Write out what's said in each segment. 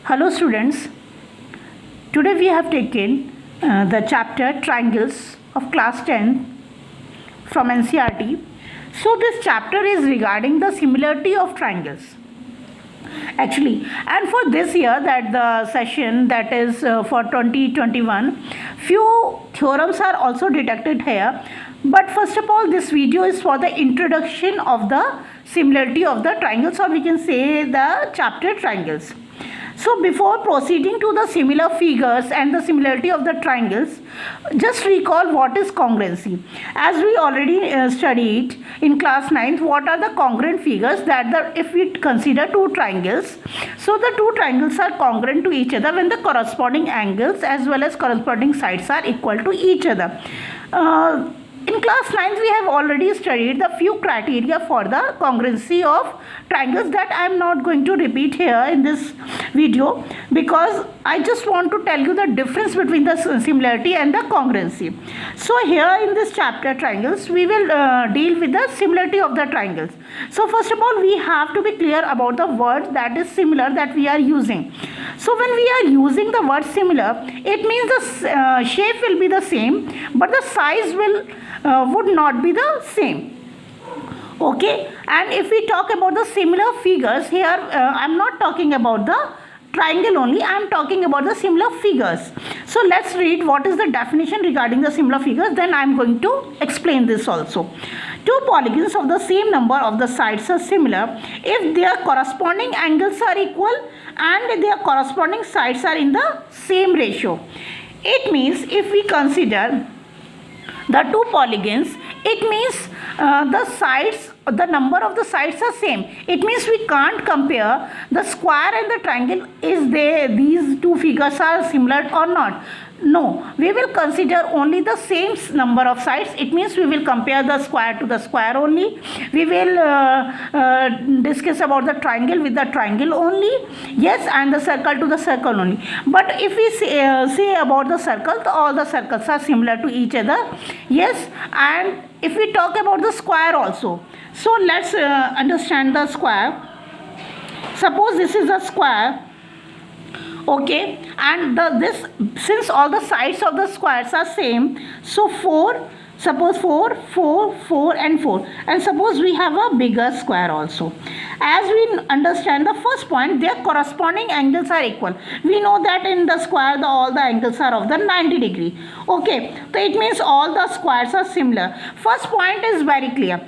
Hello students, today we have taken the chapter Triangles of class 10 from NCERT. So this chapter is regarding the similarity of triangles. Actually, and for this year that the session that is for 2021, few theorems are also detected here. But first of all, this video is for the introduction of the similarity of the triangles, or we can say the chapter triangles. So before proceeding to the similar figures and the similarity of the triangles, just recall what is congruency. As we already studied in class 9th, what are the congruent figures that if we consider two triangles, so the two triangles are congruent to each other when the corresponding angles as well as corresponding sides are equal to each other. In class 9th, we have already studied the few criteria for the congruency of triangles that I am not going to repeat here in this video, because I just want to tell you the difference between the similarity and the congruency. So here in this chapter triangles, we will deal with the similarity of the triangles. So first of all, we have to be clear about the word that is similar that we are using. So when we are using the word similar, it means the shape will be the same, but the size would not be the same. Okay, and if we talk about the similar figures here, I am not talking about the triangle only, I am talking about the similar figures. So let's read what is the definition regarding the similar figures, then I am going to explain this also. Two polygons of the same number of the sides are similar if their corresponding angles are equal and their corresponding sides are in the same ratio. It means if we consider the two polygons, it means the number of the sides are same. It means we can't compare the square and the triangle, these two figures are similar or not. No, we will consider only the same number of sides. It means we will compare the square to the square only. We will discuss about the triangle with the triangle only. Yes, and the circle to the circle only. But if we say about the circle, all the circles are similar to each other. Yes, and if we talk about the square also. So let's understand the square. Suppose this is a square. Okay, and since all the sides of the squares are same, so 4, suppose 4, 4, 4 and 4, and suppose we have a bigger square also. As we understand the first point, their corresponding angles are equal. We know that in the square all the angles are of the 90 degree. Okay, so it means all the squares are similar. First point is very clear.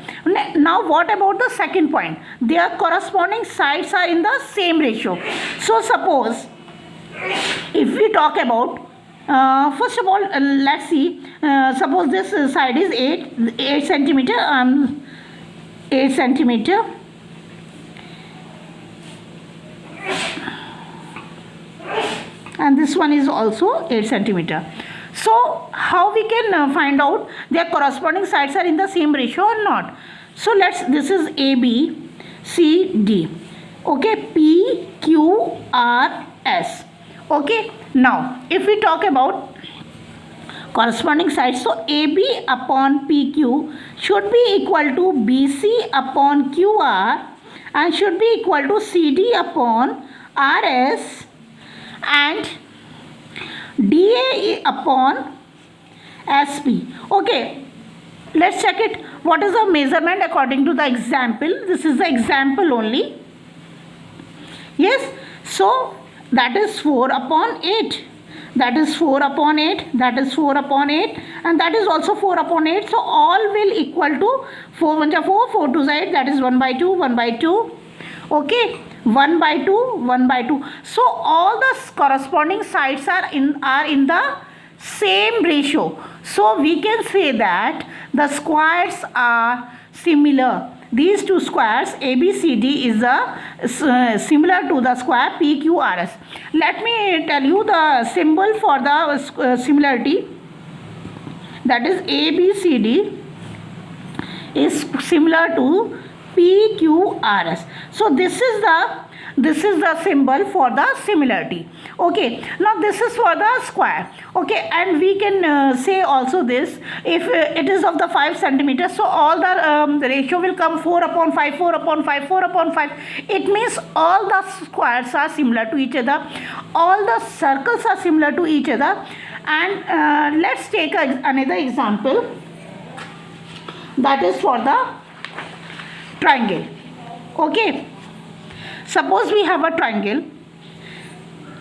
Now what about the second point? Their corresponding sides are in the same ratio. So suppose if we talk about first of all, let's see, suppose this side is 8 centimeter, 8 centimeter, and this one is also 8 centimeter. So how we can find out their corresponding sides are in the same ratio or not? So this is AB, C, D. Okay, P, Q, R, S. Okay, now if we talk about corresponding sides, so AB upon PQ should be equal to BC upon QR and should be equal to CD upon RS and DA upon SP. Okay, let's check it. What is the measurement according to the example? This is the example only. Yes, so that is 4 upon 8. That is 4 upon 8. That is 4 upon 8. And that is also 4 upon 8. So all will equal to 4 1 4, 4 2 8. That is 1 by 2, 1 by 2. Okay, 1 by 2, 1 by 2. So all the corresponding sides are in the same ratio. So we can say that the squares are similar. These two squares ABCD is similar to the square PQRS. Let me tell you the symbol for the similarity. That is ABCD is similar to PQRS. So this is the symbol for the similarity. Okay, now this is for the square. Okay, and we can say also this, if it is of the 5 centimeters, so all the ratio will come 4 upon 5, 4 upon 5, 4 upon 5. It means all the squares are similar to each other. all the circles are similar to each other. And let's take another example, that is for the triangle. Okay, suppose we have a triangle,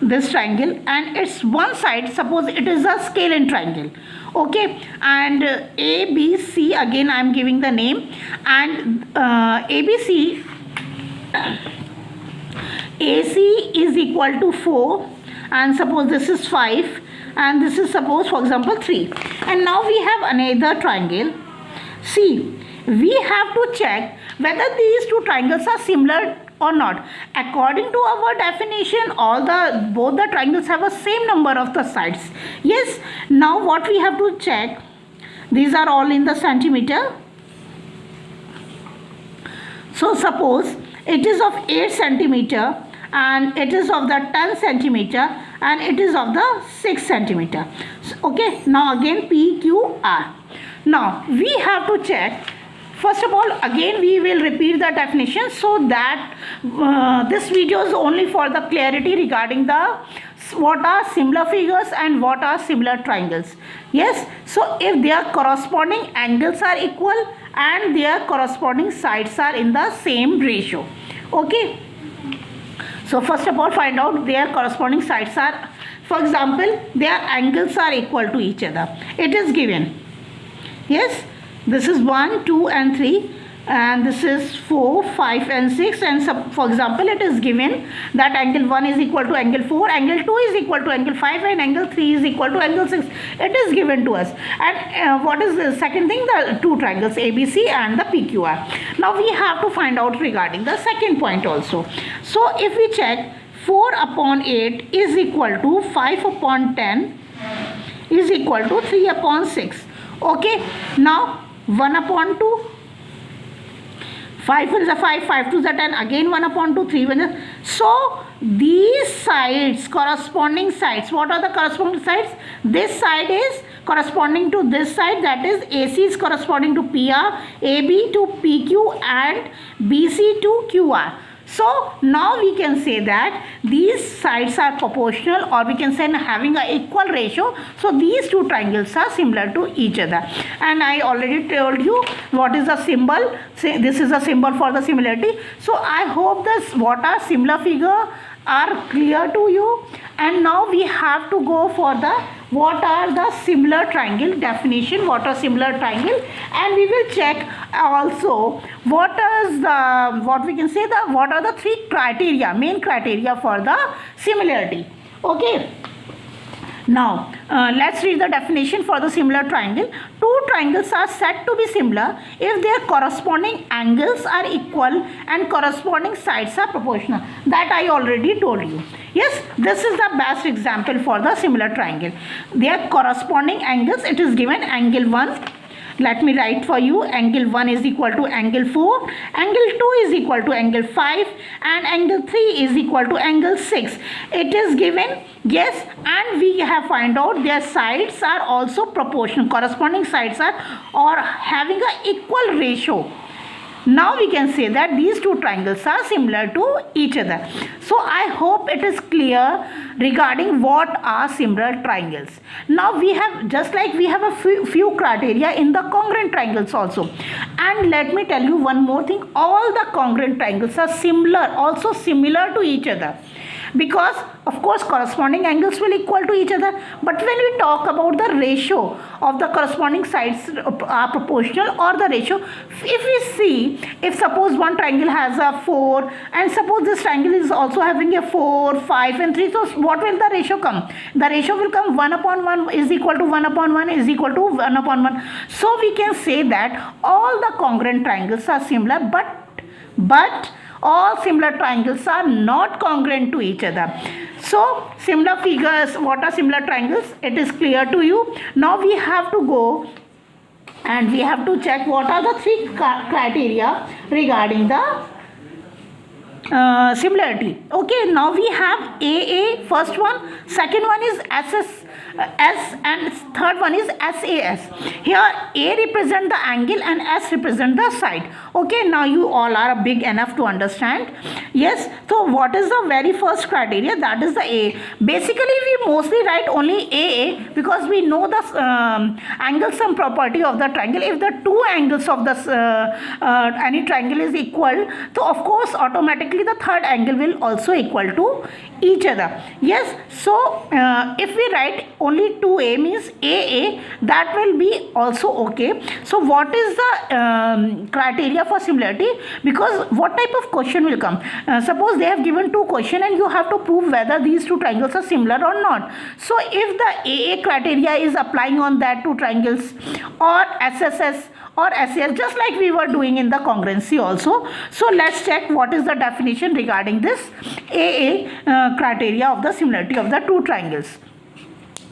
this triangle, and its one side, suppose it is a scalene triangle. Okay, and ABC, again I am giving the name, and ABC, AC is equal to 4, and suppose this is 5, and this is suppose for example 3. And now we have another triangle. See, we have to check whether these two triangles are similar or not. According to our definition, both the triangles have a same number of the sides. Yes, now what we have to check, these are all in the centimeter. So suppose it is of 8 centimeter, and it is of the 10 centimeter, and it is of the 6 centimeter. Okay, now again PQR. Now we have to check. First of all, again we will repeat the definition, so that this video is only for the clarity regarding the what are similar figures and what are similar triangles. Yes, so if their corresponding angles are equal and their corresponding sides are in the same ratio. Okay, so first of all, find out their corresponding sides are, for example, their angles are equal to each other. It is given. Yes, this is 1, 2 and 3, and this is 4, 5 and 6, and for example it is given that angle 1 is equal to angle 4, angle 2 is equal to angle 5, and angle 3 is equal to angle 6. It is given to us. And what is the second thing? The two triangles ABC and the PQR. Now we have to find out regarding the second point also. So if we check, 4 upon 8 is equal to 5 upon 10 is equal to 3 upon 6. Okay, now 1 upon 2, 5 is a 5, 5 to is a 10, again 1 upon 2, 3 1 is. So these sides, corresponding sides, what are the corresponding sides? This side is corresponding to this side, that is AC is corresponding to PR, AB to PQ, and BC to QR. So now we can say that these sides are proportional, or we can say having an equal ratio. So these two triangles are similar to each other. And I already told you what is the symbol. Say this is a symbol for the similarity. So I hope this what are similar figure are clear to you. And now we have to go for the what are the similar triangle definition, what are similar triangle, and we will check also what is the what are the three criteria, main criteria for the similarity. Okay, now let's read the definition for the similar triangle. Two triangles are said to be similar if their corresponding angles are equal and corresponding sides are proportional. That I already told you. Yes, this is the best example for the similar triangle. Their corresponding angles, it is given angle 1. Let me write for you. Angle 1 is equal to angle 4, angle 2 is equal to angle 5, and angle 3 is equal to angle 6. It is given, yes, and we have find out their sides are also proportional. Corresponding sides are or having an equal ratio. Now we can say that these two triangles are similar to each other. So I hope it is clear regarding what are similar triangles. Now we have, just like we have a few criteria in the congruent triangles also. And let me tell you one more thing, all the congruent triangles are also similar to each other. Because of course corresponding angles will equal to each other, but when we talk about the ratio of the corresponding sides are proportional, or the ratio, if we see, if suppose one triangle has a 4 and suppose this triangle is also having a 4, 5 and 3, so what will the ratio come? The ratio will come 1 upon 1 is equal to 1 upon 1 is equal to 1 upon 1. So we can say that all the congruent triangles are similar, but all similar triangles are not congruent to each other. So similar figures, what are similar triangles? It is clear to you. Now we have to go and we have to check what are the three criteria regarding the similarity. Okay, now we have AA, first one. Second one is SS, S, and third one is SAS. Here A represent the angle and S represent the side. Okay, now you all are big enough to understand. Yes, so what is the very first criteria? That is the A. Basically we mostly write only AA because we know the angle sum property of the triangle. If the two angles of the any triangle is equal, so of course automatically the third angle will also equal to each other. Yes, so if we write only 2A means AA, that will be also okay. So what is the criteria for similarity? Because what type of question will come? Suppose they have given two questions and you have to prove whether these two triangles are similar or not. So if the AA criteria is applying on that two triangles, or SSS or SAS, just like we were doing in the congruency also. So let's check what is the definition regarding this AA criteria of the similarity of the two triangles.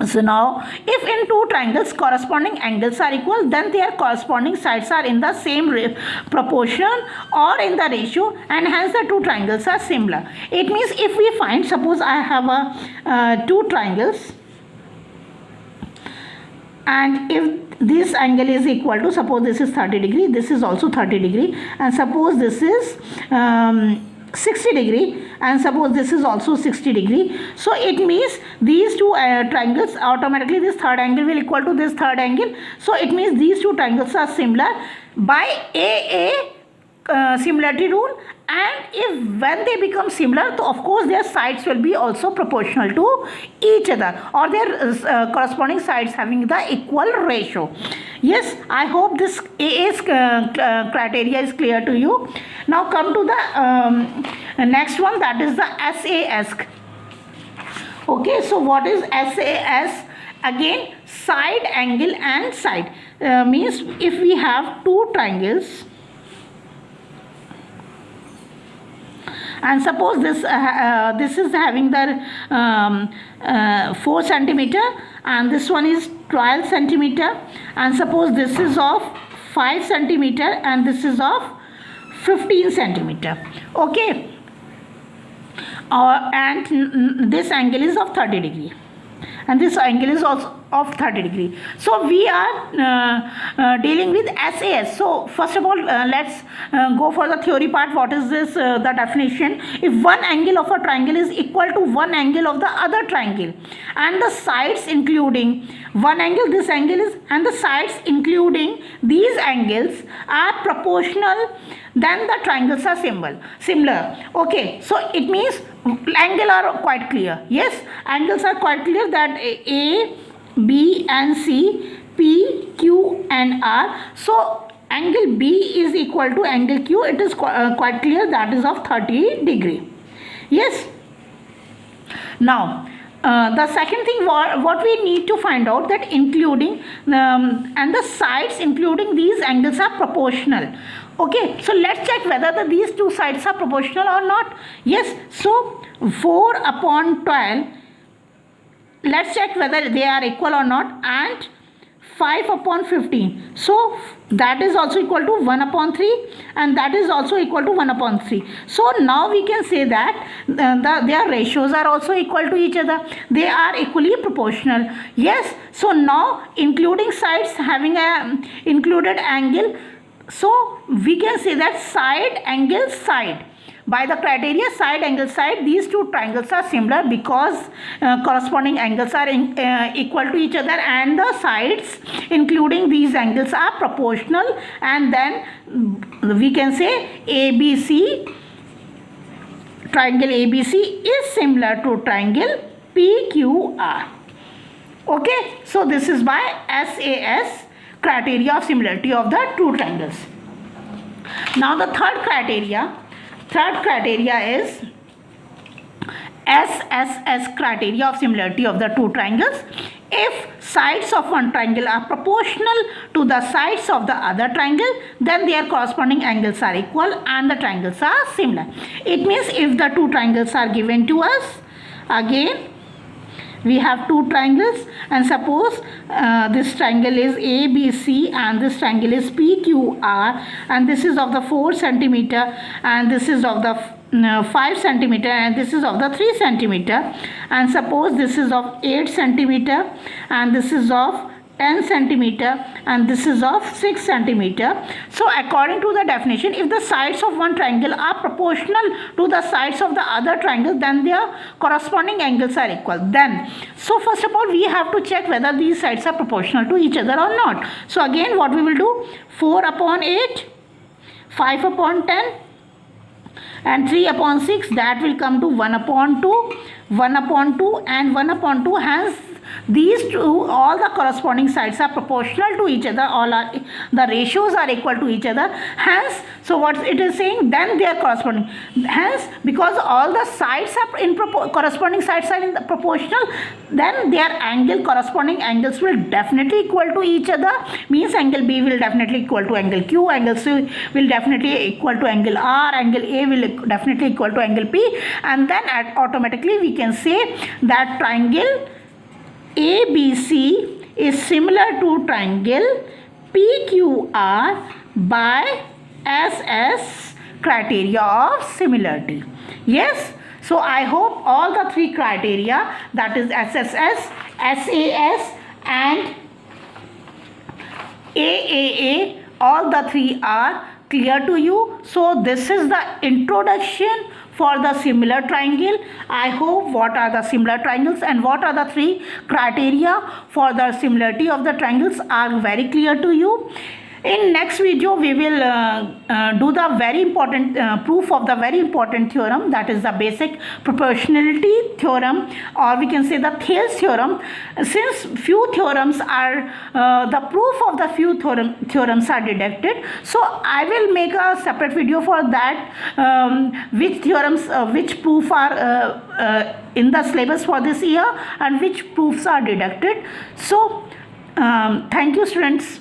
So now, if in two triangles corresponding angles are equal, then their corresponding sides are in the same proportion or in the ratio, and hence the two triangles are similar. It means if we find, suppose I have two triangles, and if this angle is equal to, suppose this is 30 degree, this is also 30 degree, and suppose this is 60 degree, and suppose this is also 60 degree. So it means these two triangles, automatically this third angle will equal to this third angle. So it means these two triangles are similar by AA similarity rule. And if when they become similar, so of course their sides will be also proportional to each other, or their corresponding sides having the equal ratio. Yes, I hope this AA's criteria is clear to you. Now come to the next one, that is the SAS. Okay, so what is SAS? Again, side angle and side. Means if we have two triangles, and suppose this is having the 4 centimeter, and this one is 12 centimeter, and suppose this is of 5 centimeter and this is of 15 centimeter. Okay, and this angle is of 30 degree, and this angle is also of 30 degree. So we are dealing with SAS. So first of all, let's go for the theory part. What is this the definition? If one angle of a triangle is equal to one angle of the other triangle, and the sides including one angle, this angle is, and the sides including these angles are proportional, then the triangles are similar. Okay, so it means angles are quite clear. Yes, angles are quite clear, that A, B and C, P, Q and R. So angle B is equal to angle Q. It is quite clear, that is of 30 degree. Yes. Now the second thing what we need to find out, that including and the sides including these angles are proportional. Okay, so let's check whether these two sides are proportional or not. Yes, so 4 upon 12, let's check whether they are equal or not, and 5 upon 15. So that is also equal to 1 upon 3, and that is also equal to 1 upon 3. So now we can say that their ratios are also equal to each other. They are equally proportional. Yes, so now including sides having a included angle, so we can say that side angle side. By the criteria side angle side, these two triangles are similar because corresponding angles are equal to each other, and the sides including these angles are proportional, and then we can say ABC, triangle ABC is similar to triangle PQR. Okay, so this is by SAS criteria of similarity of the two triangles. Now the third criteria is SSS criteria of similarity of the two triangles. If sides of one triangle are proportional to the sides of the other triangle, then their corresponding angles are equal and the triangles are similar. It means if the two triangles are given to us, again we have two triangles, and suppose this triangle is ABC and this triangle is PQR, and this is of the 4 centimeter and this is of the 5 centimeter and this is of the 3 centimeter, and suppose this is of 8 centimeter and this is of 10 centimeter and this is of 6 centimeter. So according to the definition, if the sides of one triangle are proportional to the sides of the other triangle, then their corresponding angles are equal. Then, so first of all, we have to check whether these sides are proportional to each other or not. So again, what we will do, 4 upon 8, 5 upon 10 and 3 upon 6, that will come to 1 upon 2, 1 upon 2 and 1 upon 2. Hence these two, all the corresponding sides are proportional to each other, all are, the ratios are equal to each other. Hence, so what it is saying, then they are corresponding. Hence, because all the sides are in corresponding sides are in the proportional, then their angle, corresponding angles will definitely equal to each other. Means angle B will definitely equal to angle Q, angle C will definitely equal to angle R, angle A will definitely equal to angle P, and then automatically we can say that triangle ABC is similar to triangle PQR by SS criteria of similarity. Yes, so I hope all the three criteria, that is SSS, SAS and AAA, all the three are clear to you. So this is the introduction for the similar triangle. I hope what are the similar triangles and what are the three criteria for the similarity of the triangles are very clear to you. In next video, we will do the very important proof of the very important theorem, that is the basic proportionality theorem, or we can say the Thales theorem. Since few theorems are the proof of the few theorems are deducted, so I will make a separate video for that, which theorems, which proof are in the syllabus for this year and which proofs are deducted. So thank you, students.